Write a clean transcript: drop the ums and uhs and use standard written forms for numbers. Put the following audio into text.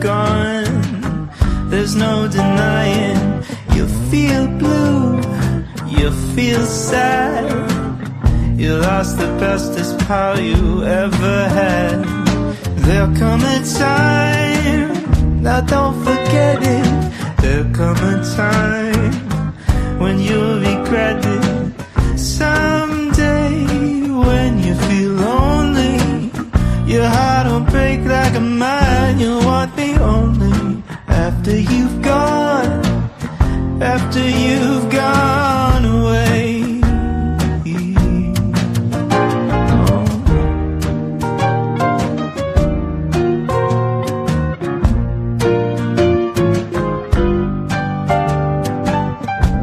gone. There's no denying. You feel blue, you feel sad. You lost the bestest pal you ever had. There'll come a time, now don't forget it. There'll come a time when you'll regret it. Someday when you feel lonely, your heart will break like a mine. You'll want me only after you've